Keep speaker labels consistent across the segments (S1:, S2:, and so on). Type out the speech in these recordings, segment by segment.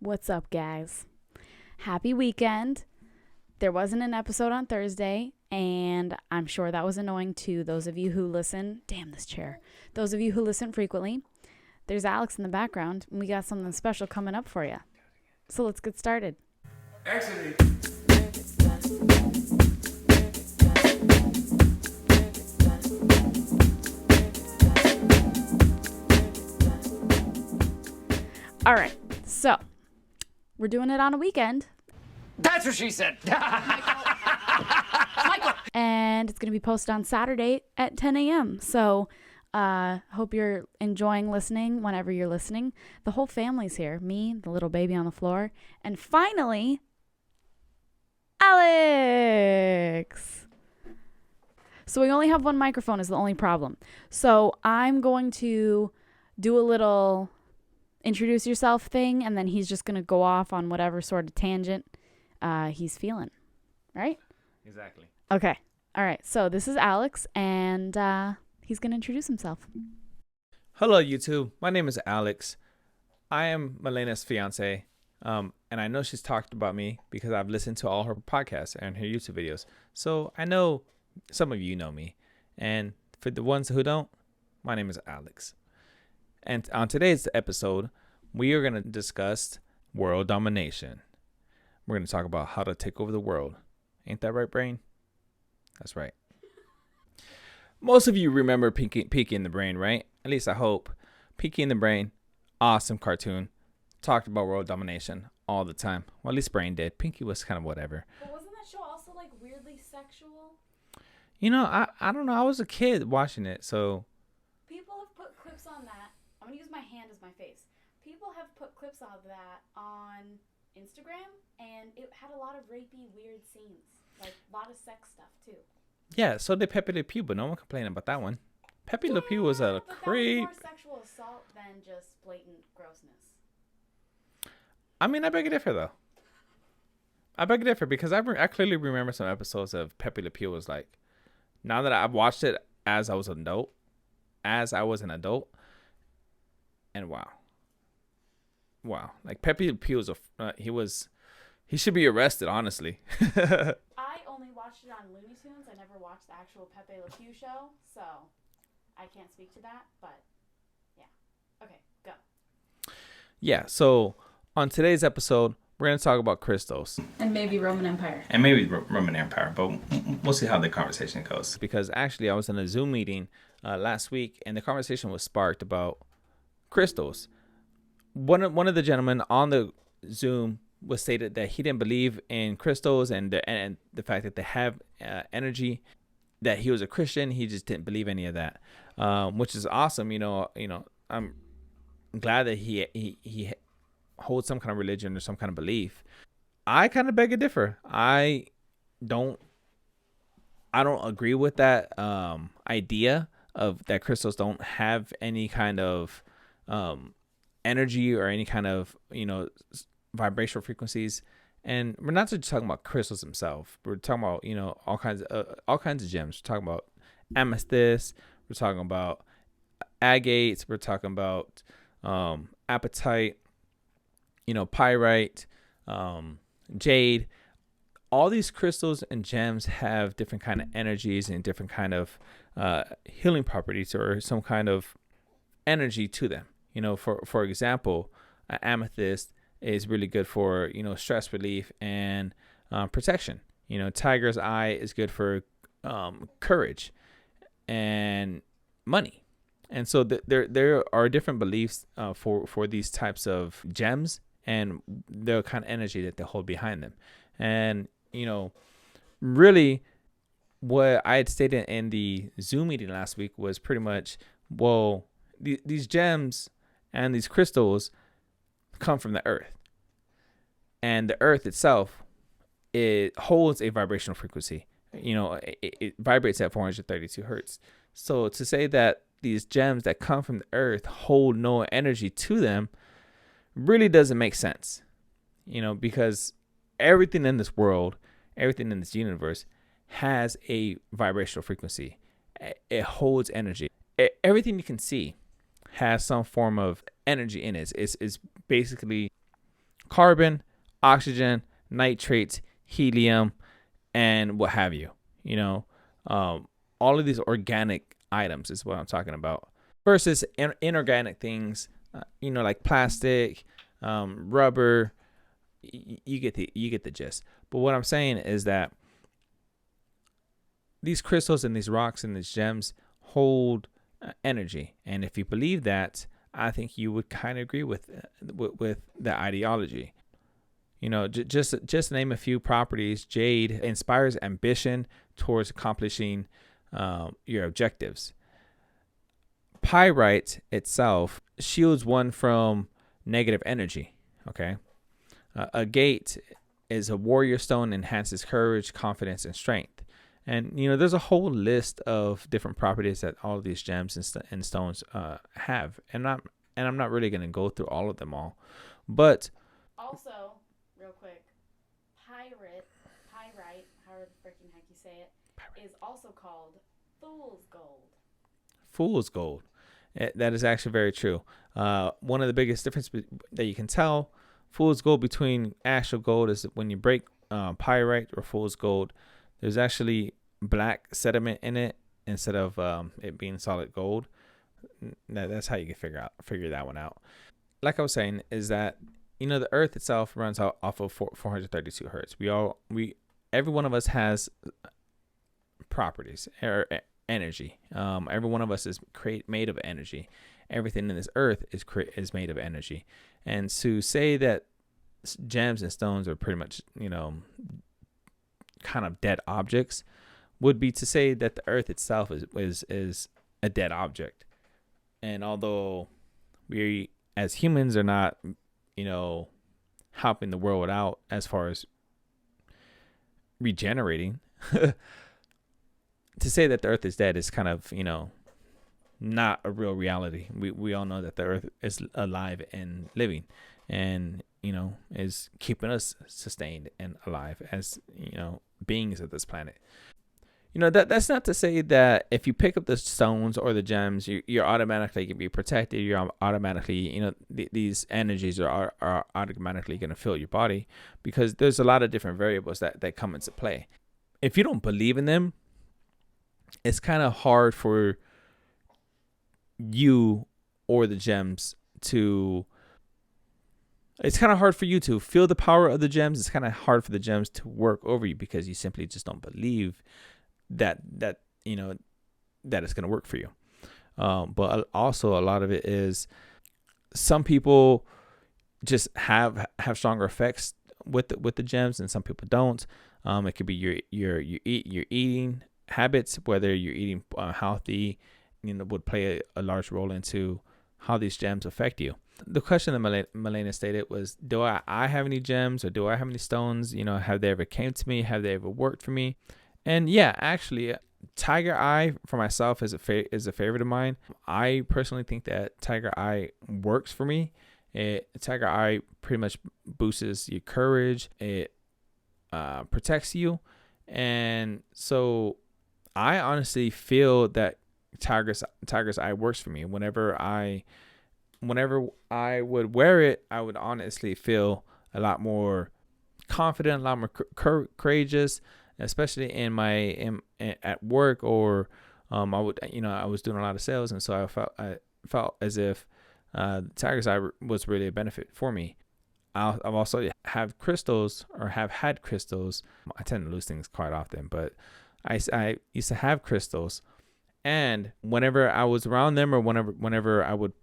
S1: What's up, guys? Happy weekend. There wasn't an episode on Thursday, and I'm sure that was annoying to those of you who listen. Damn, this chair. Those of you who listen frequently. There's Alex in the background, and we got something special coming up for you. So let's get started.
S2: Excellent.
S1: All right, so we're doing it on a weekend.
S2: That's what she said.
S1: Michael. And it's going to be posted on Saturday at 10 a.m. So hope you're enjoying listening whenever you're listening. The whole family's here. Me, the little baby on the floor, and finally, Alex. So we only have one microphone is the only problem. So I'm going to do a little introduce yourself thing, and then he's just going to go off on whatever sort of tangent he's feeling. Right?
S2: Exactly.
S1: Okay. All right. So this is Alex, and he's going to introduce himself.
S3: Hello, YouTube. My name is Alex. I am Melena's fiance, and I know she's talked about me because I've listened to all her podcasts and her YouTube videos. So I know some of you know me, and for the ones who don't, my name is Alex. And on today's episode, we are going to discuss world domination. We're going to talk about how to take over the world. Ain't that right, brain? That's right. Most of you remember Pinky in the Brain, right? At least I hope. Pinky in the Brain, awesome cartoon. Talked about world domination all the time. Well, at least Brain did. Pinky was kind of whatever.
S1: But wasn't that show also like weirdly sexual?
S3: You know, I don't know. I was a kid watching it, so.
S1: People have put clips on that. I'm going to use my hand as my face. People have put clips of that on Instagram, and it had a lot of rapey, weird scenes. Like, a lot of sex stuff, too.
S3: Yeah, so did Pepe Le Pew, but no one complained about that one. Pepe Le Pew was a creep.
S1: That was more sexual assault than just blatant grossness.
S3: I mean, I beg to differ, though. I beg to differ because I clearly remember some episodes of Pepe Le Pew was like, now that I've watched it as I was an adult, and wow, like Pepe Le Pew was he should be arrested, honestly.
S1: I only watched it on Looney Tunes. I never watched the actual Pepe Le Pew show, so I can't speak to that, but yeah. Okay, go.
S3: Yeah, so on today's episode, we're going to talk about crystals.
S1: And maybe Roman Empire.
S3: But we'll see how the conversation goes. Because actually, I was in a Zoom meeting last week, and the conversation was sparked about crystals. One of the gentlemen on the Zoom was stated that he didn't believe in crystals and the fact that they have energy, that he was a Christian. He just didn't believe any of that, which is awesome. You know, I'm glad that he holds some kind of religion or some kind of belief. I kind of beg to differ. I don't agree with that idea of that crystals don't have any kind of energy or any kind of vibrational frequencies. And we're not just talking about crystals themselves. We're talking about all kinds of gems. We're talking about amethyst. We're talking about agates. We're talking about apatite. Pyrite, jade. All these crystals and gems have different kind of energies and different kind of healing properties or some kind of energy to them. For example, amethyst is really good for stress relief and protection. Tiger's eye is good for courage and money. And so there are different beliefs for these types of gems and the kind of energy that they hold behind them. And really what I had stated in the Zoom meeting last week was pretty much, well, these gems and these crystals come from the earth, and the earth itself, it holds a vibrational frequency. It vibrates at 432 hertz. So to say that these gems that come from the earth hold no energy to them really doesn't make sense, because everything in this world, everything in this universe has a vibrational frequency. It holds energy. Everything you can see has some form of energy in it. It's basically carbon, oxygen, nitrates, helium, and what have you. You know, all of these organic items is what I'm talking about. Versus inorganic things, like plastic, rubber. You get the gist. But what I'm saying is that these crystals and these rocks and these gems hold energy, and if you believe that, I think you would kind of agree with the ideology. Just name a few properties. Jade inspires ambition towards accomplishing your objectives. Pyrite itself shields one from negative energy. Okay. Agate is a warrior stone, enhances courage, confidence, and strength. And there's a whole list of different properties that all of these gems and stones have, and I'm not really going to go through all of them all, but
S1: also, real quick, pyrite, however the freaking heck you say it, is also called fool's gold.
S3: Fool's gold. That is actually very true. One of the biggest differences that you can tell fool's gold between actual gold is when you break pyrite or fool's gold, there's actually black sediment in it instead of it being solid gold. That's how you can figure that one out. Like I was saying, is that the Earth itself runs off of 432 hertz. Every one of us has properties or energy. Every one of us is made of energy. Everything in this Earth is made of energy. And to say that gems and stones are pretty much kind of dead objects would be to say that the Earth itself is a dead object. And although we as humans are not helping the world out as far as regenerating, to say that the Earth is dead is kind of not a real reality. We all know that the Earth is alive and living, and is keeping us sustained and alive as beings of this planet. That's not to say that if you pick up the stones or the gems, you're automatically going to be protected. You're automatically, these energies are automatically going to fill your body, because there's a lot of different variables that come into play. If you don't believe in them, it's kind of hard for you or the gems to. It's kind of hard for you to feel the power of the gems. It's kind of hard for the gems to work over you, because you simply just don't believe that it's going to work for you. But also a lot of it is some people just have stronger effects with the gems, and some people don't. It could be your eating habits, whether you're eating healthy, would play a large role into how these gems affect you. The question that Milena stated was, do I have any gems, or do I have any stones? Have they ever came to me? Have they ever worked for me? And yeah, actually, Tiger Eye for myself is a favorite of mine. I personally think that Tiger Eye works for me. Tiger Eye pretty much boosts your courage. It protects you. And so I honestly feel that Tiger's Eye works for me. Whenever I would wear it, I would honestly feel a lot more confident, a lot more courageous, especially at work, or I was doing a lot of sales, and so I felt as if Tiger's Eye was really a benefit for me. I've also have crystals, or have had crystals. I tend to lose things quite often, but I used to have crystals. And whenever I was around them, or whenever I would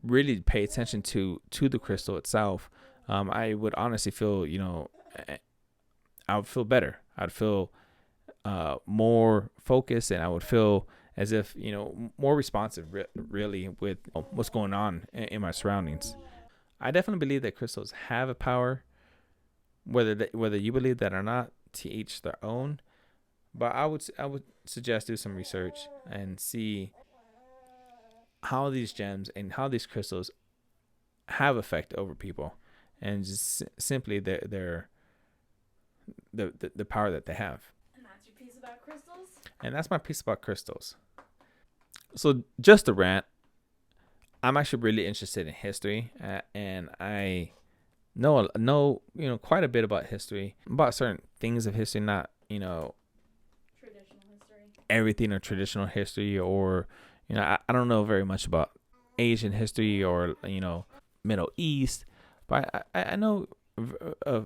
S3: really pay attention to the crystal itself, I would honestly feel, I would feel better. I'd feel more focused, and I would feel as if, more responsive really with what's going on in my surroundings. I definitely believe that crystals have a power, whether you believe that or not, to each their own. But I would suggest do some research and see how these gems and how these crystals have effect over people, and just simply the power that they have.
S1: And that's your piece about crystals?
S3: And that's my piece about crystals. So just a rant. I'm actually really interested in history, and I know, quite a bit about history, about certain things of history, not,
S1: Traditional history.
S3: everything of traditional history, or, I don't know very much about Asian history or, Middle East, but I know a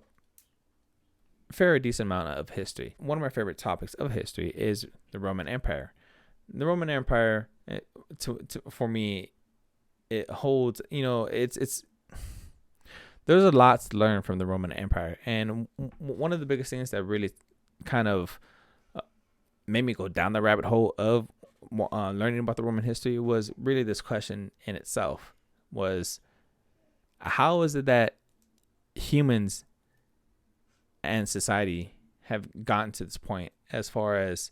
S3: fair decent amount of history. One of my favorite topics of history is the Roman Empire. The Roman Empire, for me, it holds, it's there's a lot to learn from the Roman Empire. And one of the biggest things that really kind of made me go down the rabbit hole of learning about the Roman history was really this question in itself: was how is it that humans and society have gotten to this point, as far as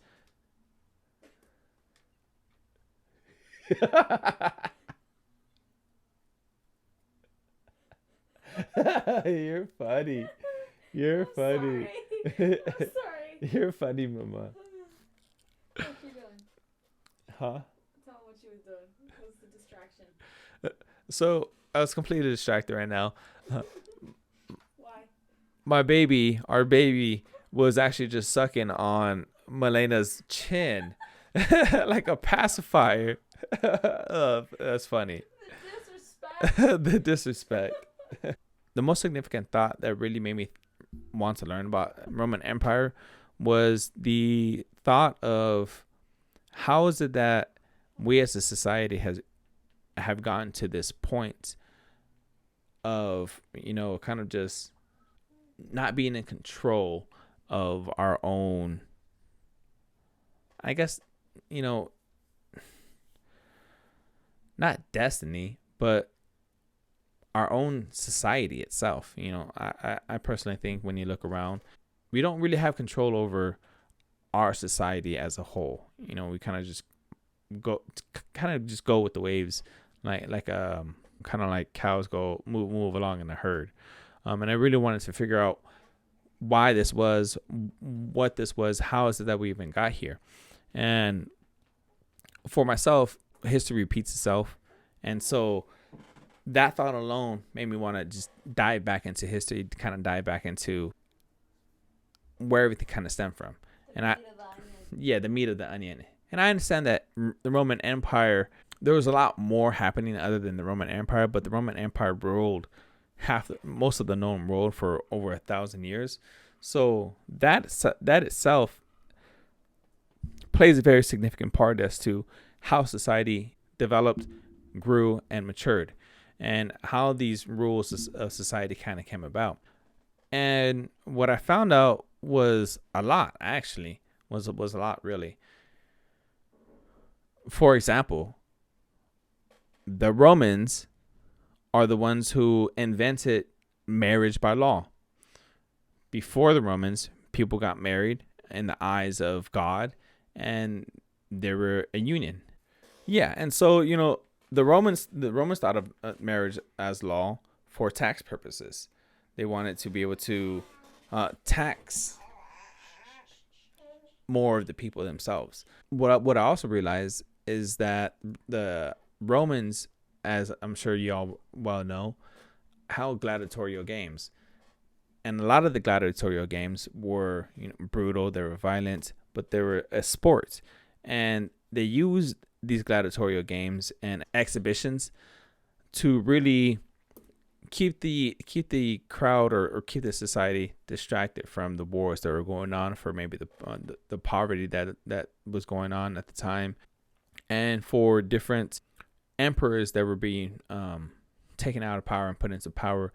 S3: You're funny. You're funny.
S1: I'm sorry.
S3: You're funny, mama.
S1: What you doing?
S3: Huh?
S1: Tell me what you was doing. What was the distraction?
S3: So I was completely distracted right now.
S1: Why?
S3: Our baby, was actually just sucking on Malena's chin like a pacifier. That's funny.
S1: The disrespect.
S3: The disrespect. The most significant thought that really made me want to learn about Roman Empire was the thought of how is it that we as a society have gotten to this point of, kind of just not being in control of our own, I guess, not destiny, but our own society itself. I personally think when you look around, we don't really have control over our society as a whole. We kind of just go with the waves, like kind of like cows move along in a herd. And I really wanted to figure out why this was, what this was, how is it that we even got here. And for myself, history repeats itself. And so that thought alone made me want to just dive back into history, kind of dive back into where everything kind of stemmed from. The meat of the onion. And I understand that the Roman Empire, there was a lot more happening other than the Roman Empire, but the Roman Empire ruled most of the known world for over 1,000 years. So that itself plays a very significant part as to how society developed, grew, and matured, and how these rules of society kind of came about. And what I found out was a lot, actually, was a lot, really. For example, the Romans are the ones who invented marriage by law. Before the Romans, people got married in the eyes of God, and they were a union. Yeah, and so, the Romans thought of marriage as law for tax purposes. They wanted to be able to tax more of the people themselves. What I also realized is that the Romans, as I'm sure you all well know, held gladiatorial games. And a lot of the gladiatorial games were brutal, they were violent, but they were a sport. And they used these gladiatorial games and exhibitions to really keep the crowd or keep the society distracted from the wars that were going on, for maybe the poverty that was going on at the time, and for different emperors that were being taken out of power and put into power.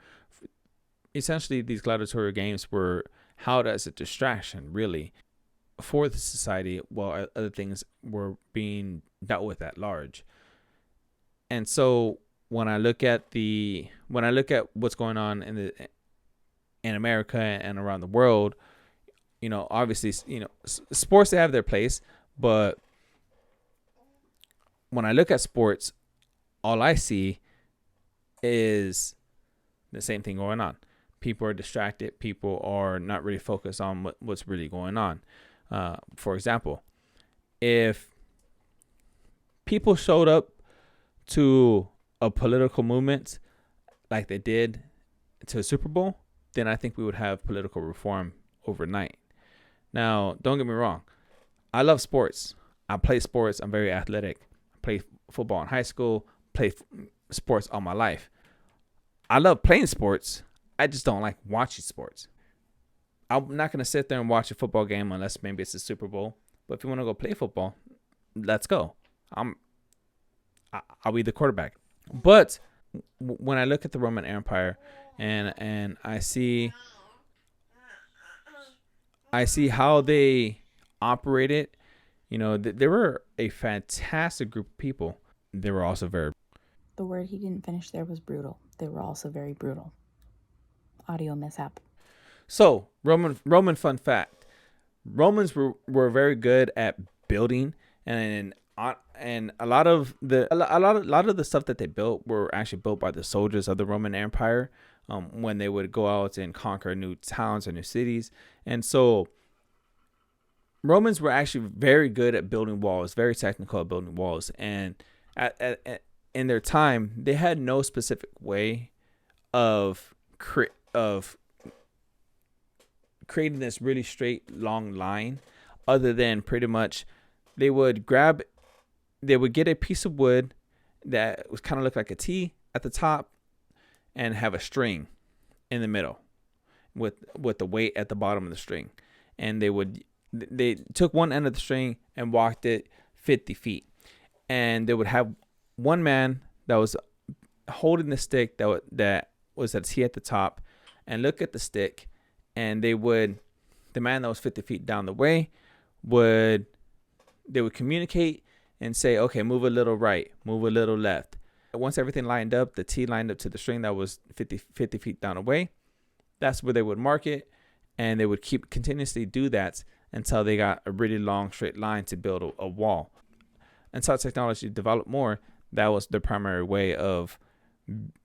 S3: Essentially, these gladiatorial games were held as a distraction, really, for the society, while other things were being dealt with at large. And so when I look at what's going on in America and around the world, obviously, sports, they have their place, but when I look at sports, all I see is the same thing going on. People are distracted. People are not really focused on what's really going on. For example, if people showed up to a political movement like they did to a Super Bowl, then I think we would have political reform overnight. Now, don't get me wrong. I love sports. I play sports. I'm very athletic. I played football in high school, played sports all my life. I love playing sports. I just don't like watching sports. I'm not going to sit there and watch a football game unless maybe it's the Super Bowl. But if you want to go play football, let's go. I'll be the quarterback. But when I look at the Roman Empire and I see how they operated, they were a fantastic group of people. They were also very...
S1: The word he didn't finish there was brutal. They were also very brutal. Audio mishap.
S3: So, Roman fun fact. Romans were very good at building, and a lot of the stuff that they built were actually built by the soldiers of the Roman Empire when they would go out and conquer new towns or new cities. And so Romans were actually very good at building walls, very technical at building walls. And in their time, they had no specific way of creating this really straight, long line, other than pretty much they would get a piece of wood that was kind of look like a T at the top and have a string in the middle with the weight at the bottom of the string. And they took one end of the string and walked it 50 feet. And they would have one man that was holding the stick that was at T at the top and look at the stick. And the man that was 50 feet down the way would communicate and say, okay, move a little right, move a little left. Once everything lined up, the T lined up to the string that was 50 feet down away. That's where they would mark it. And they would continuously do that until they got a really long straight line to build a wall. Until technology developed more, that was the primary way of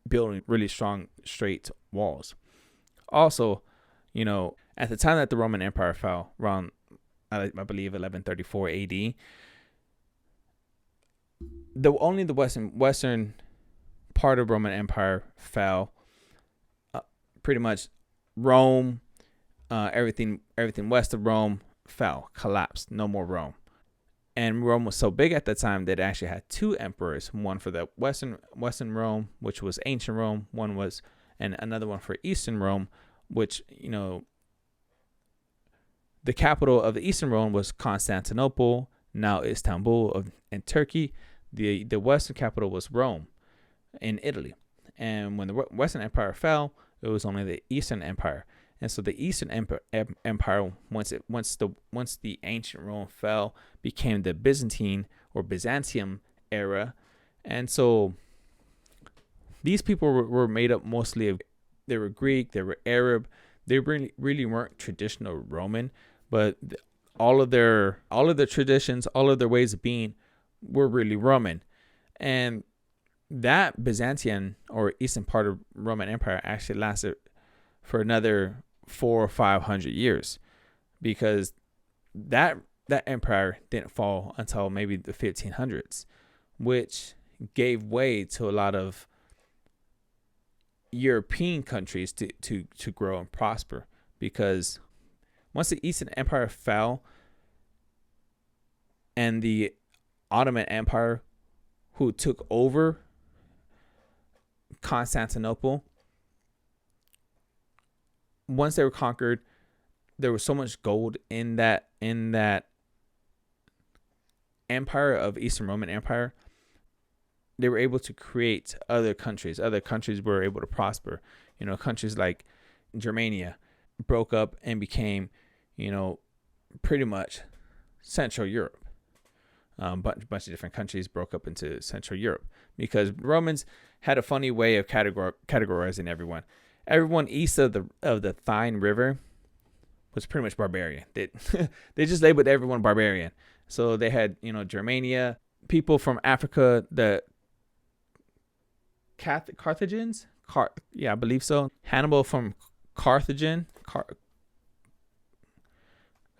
S3: building really strong straight walls. Also, at the time that the Roman Empire fell, around, I believe, 1134 AD, only the western part of Roman Empire fell. Pretty much, Rome, everything west of Rome fell, collapsed. No more Rome. And Rome was so big at the time that it actually had two emperors. One for the western Rome, which was ancient Rome. And another one for Eastern Rome, which, the capital of the Eastern Rome was Constantinople, now Istanbul in Turkey. The Western capital was Rome in Italy. And when the Western Empire fell, it was only the Eastern Empire. And so the Eastern Empire, once the ancient Rome fell, became the Byzantium era. And so these people were made up mostly of, they were Greek, they were Arab. They really weren't traditional Roman, but all of their traditions, all of their ways of being were really Roman. And that Byzantine or eastern part of Roman Empire actually lasted for another 400 or 500 years, because that empire didn't fall until maybe the 1500s, which gave way to a lot of European countries to grow and prosper. Because once the Eastern Empire fell and the Ottoman Empire, who took over Constantinople, once they were conquered, there was so much gold in that empire of Eastern Roman Empire. They were able to create other countries. Other countries were able to prosper. Countries like Germania broke up and became, pretty much Central Europe. Bunch of different countries broke up into Central Europe because Romans had a funny way of categorizing everyone. Everyone east of the Thine River was pretty much barbarian. They just labeled everyone barbarian. So they had, Germania, people from Africa, the Carthaginians. I believe so. Hannibal from Carthage. I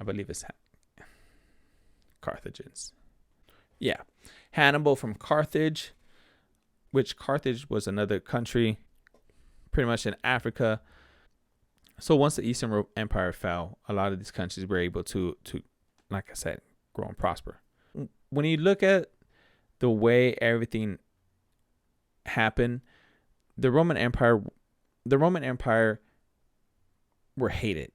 S3: believe it's Carthagins. Yeah. Hannibal from Carthage, which Carthage was another country pretty much in Africa. So once the Eastern Empire fell, a lot of these countries were able to, like I said, grow and prosper. When you look at the way everything happened, the Roman Empire were hated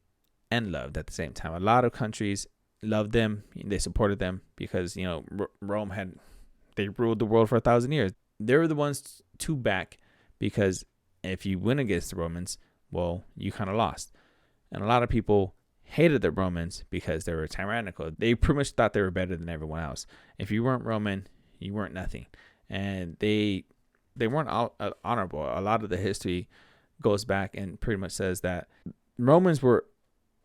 S3: and loved at the same time. A lot of countries loved them. They supported them because, Rome they ruled the world for 1,000 years. They were the ones to back, because if you win against the Romans, well, you kind of lost. And a lot of people hated the Romans because they were tyrannical. They pretty much thought they were better than everyone else. If you weren't Roman, you weren't nothing. And they weren't honorable. A lot of the history goes back and pretty much says that Romans were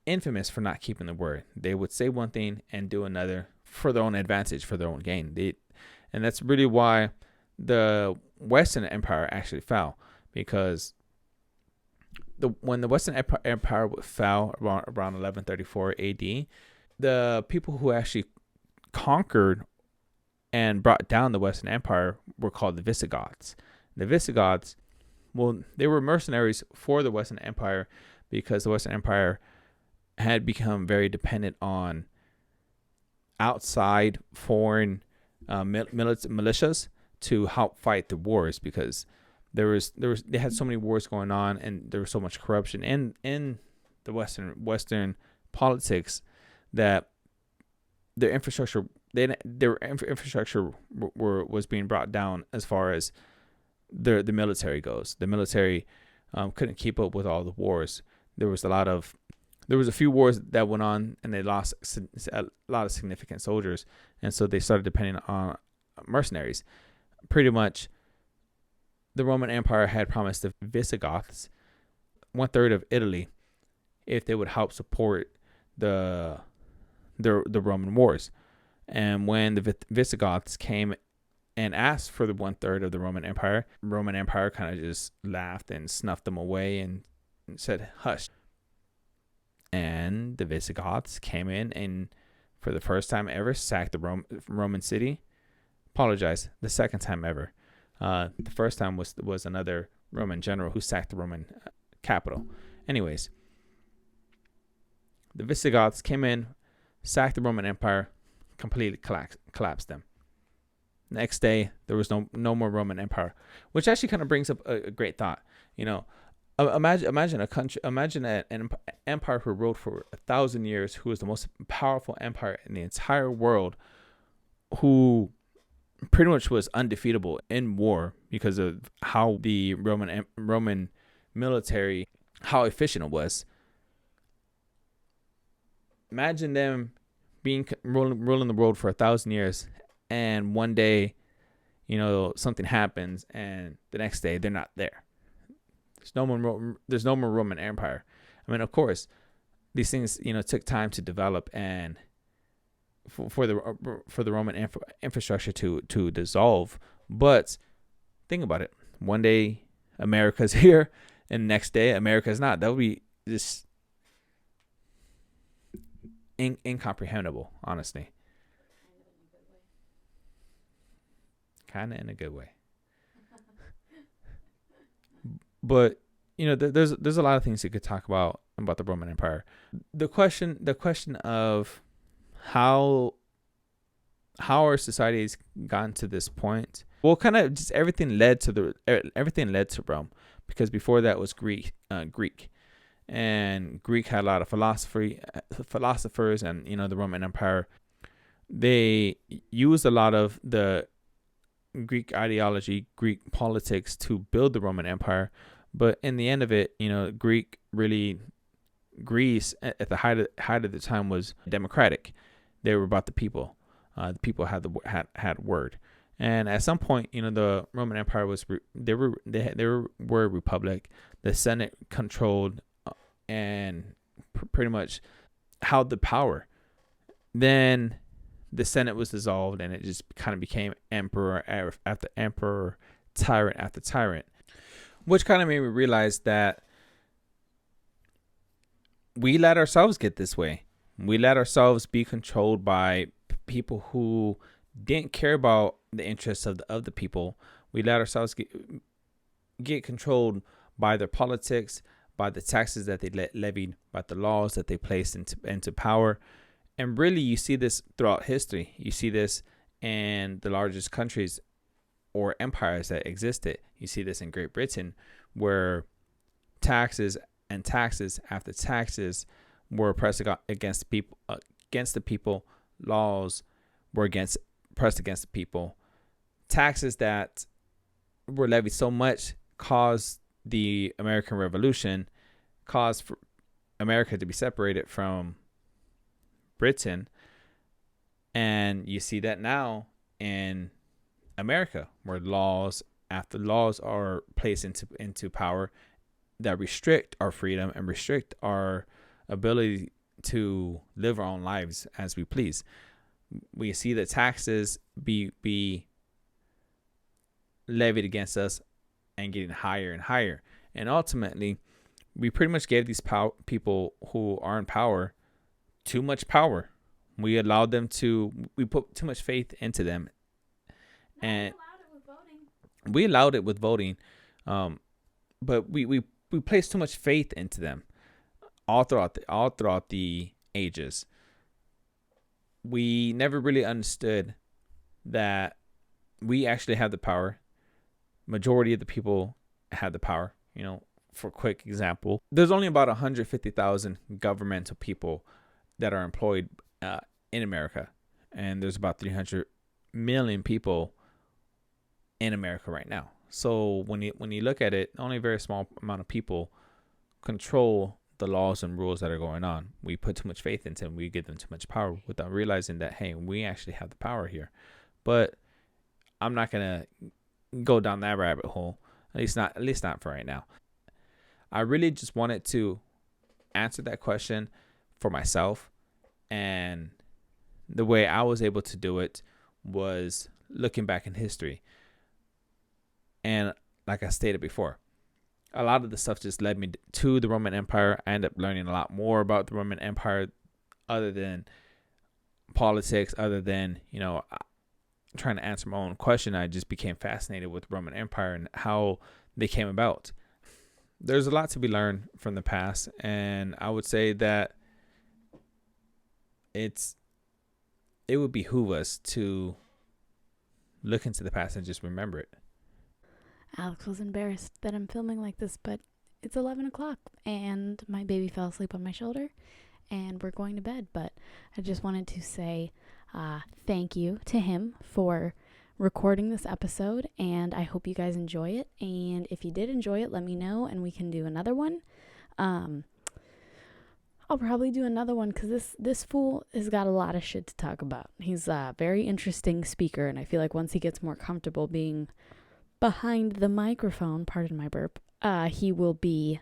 S3: infamous for not keeping the word. They would say one thing and do another for their own advantage, for their own gain. And that's really why the Western Empire actually fell, because when the Western Empire fell around 1134 AD, the people who actually conquered and brought down the Western Empire were called the Visigoths. The Visigoths, well, they were mercenaries for the Western Empire because the Western Empire had become very dependent on outside foreign militias to help fight the wars, because they had so many wars going on and there was so much corruption in the Western politics that their infrastructure was being brought down as far as the military goes. The military couldn't keep up with all the wars. There was a few wars that went on, and they lost a lot of significant soldiers, and so they started depending on mercenaries. Pretty much, the Roman Empire had promised the Visigoths 1/3 of Italy if they would help support the Roman wars. And when the Visigoths came and asked for the 1/3 of the Roman Empire kind of just laughed and snuffed them away and said, hush. And the Visigoths came in and, for the first time ever, sacked the Roman city. Apologize, the second time ever. The first time was another Roman general who sacked the Roman capital. Anyways, the Visigoths came in, sacked the Roman Empire, completely collapsed them. Next day, there was no more Roman Empire, which actually kind of brings up a great thought. Imagine a country, an empire who ruled for 1,000 years, who was the most powerful empire in the entire world, who pretty much was undefeatable in war because of how the Roman military, how efficient it was. Imagine them ruling the world for 1,000 years, and one day, something happens, and the next day they're not there. There's no more Roman Empire. I mean, of course, these things took time to develop and for the Roman infrastructure to dissolve. But think about it: one day America's here, and the next day America's not. That would be just incomprehensible, honestly. Kind of in a good way. But there's a lot of things you could talk about the Roman Empire. The question of how our society's gotten to this point. Well, kind of just everything led to Rome, because before that was Greek, and Greek had a lot of philosophers, and the Roman Empire, they used a lot of the Greek ideology, Greek politics to build the Roman Empire. But in the end of it, Greece at the height of the time was democratic. They were about the people. The people had word. And at some point, the Roman Empire was they were a republic. The Senate controlled and pretty much held the power. Then the Senate was dissolved, and it just kind of became emperor after emperor, tyrant after tyrant, which kind of made me realize that we let ourselves get this way. We let ourselves be controlled by people who didn't care about the interests of the people. We let ourselves get controlled by their politics, by the taxes that they levied, by the laws that they placed into power. And really, you see this throughout history. You see this in the largest countries or empires that existed. You see this in Great Britain, where taxes and taxes after taxes were pressed against the people. Laws were pressed against the people. Taxes that were levied so much caused the American Revolution, caused for America to be separated from Britain. And you see that now in America, where laws after laws are placed into power that restrict our freedom and restrict our ability to live our own lives as we please. We see that taxes be levied against us and getting higher and higher. And ultimately, we pretty much gave these people who are in power too much power. We allowed them we put too much faith into them. And we allowed it with voting. But we placed too much faith into them all throughout the ages. We never really understood that we actually have the power. Majority of the people have the power. For a quick example, there's only about 150,000 governmental people that are employed in America, and there's about 300 million people in America right now. So when you look at it, only a very small amount of people control the laws and rules that are going on. We put too much faith into them. We give them too much power without realizing that, hey, we actually have the power here. But I'm not gonna go down that rabbit hole. At least not for right now. I really just wanted to answer that question for myself, and the way I was able to do it was looking back in history. And like I stated before, a lot of the stuff just led me to the Roman Empire. I ended up learning a lot more about the Roman Empire other than politics, other than, trying to answer my own question. I just became fascinated with Roman Empire and how they came about. There's a lot to be learned from the past, and I would say that it would behoove us to look into the past and just remember it.
S1: Alex was embarrassed that I'm filming like this, but it's 11 o'clock and my baby fell asleep on my shoulder and we're going to bed. But I just wanted to say thank you to him for recording this episode, and I hope you guys enjoy it. And if you did enjoy it, let me know and we can do another one. I'll probably do another one because this fool has got a lot of shit to talk about. He's a very interesting speaker, and I feel like once he gets more comfortable being behind the microphone, pardon my burp, he will be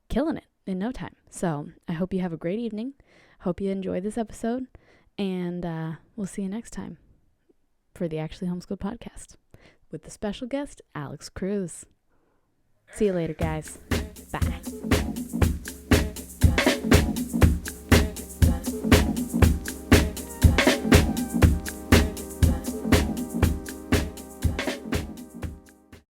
S1: killing it in no time. So I hope you have a great evening. Hope you enjoy this episode, and we'll see you next time for the Actually Homeschooled podcast with the special guest, Alex Cruz. See you later, guys. Bye.